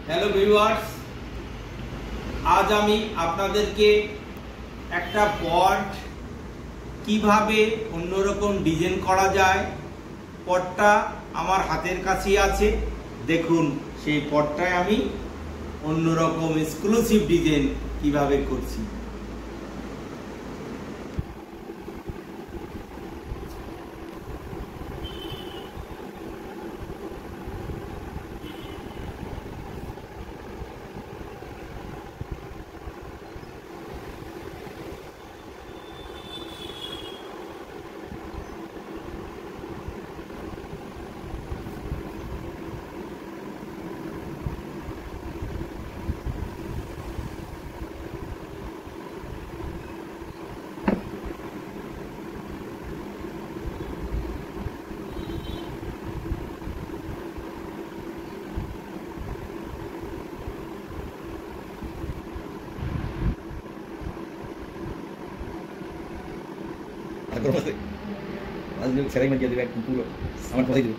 Hello viewers, আজ আমি আপনাদেরকে একটা পট কিভাবে অন্যরকম ডিজাইন করা যায়, পটটা আমার হাতের কাছেই আছে। দেখুন সেই পটটায় আমি অন্যরকম এক্সক্লুসিভ ডিজাইন কিভাবে করছি। সেরাই মারিয়ে দেবে একদম পুরো আমার কথাই দেবে।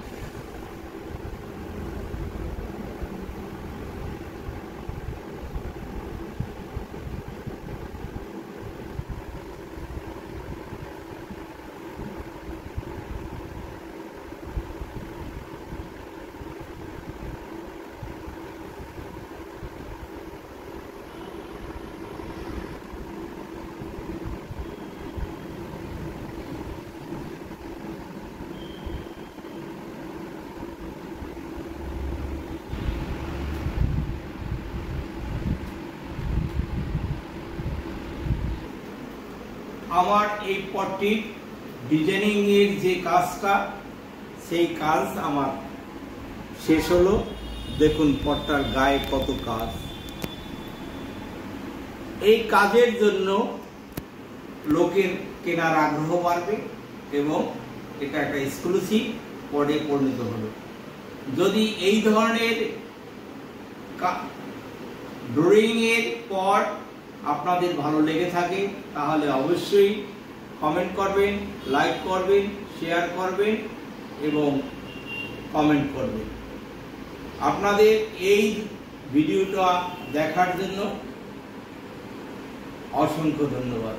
আমার এই পটটির ডিজাইনিং এর যে কাজটা, সেই কাজ আমার শেষ হলো। দেখুন পটটার গায়ে কত কাজ। এই কাজের জন্য লোকের কেনার আগ্রহ বাড়বে এবং এটা একটা এক্সক্লুসিভ পটে পরিণত হলো। যদি এই ধরনের ড্রয়িং এর পট আপনাদের ভালো লেগে থাকে তাহলে অবশ্যই কমেন্ট করবেন, লাইক করবেন, শেয়ার করবেন এবং কমেন্ট করবেন। আপনাদের এই ভিডিওটা দেখার জন্য অসংখ্য ধন্যবাদ।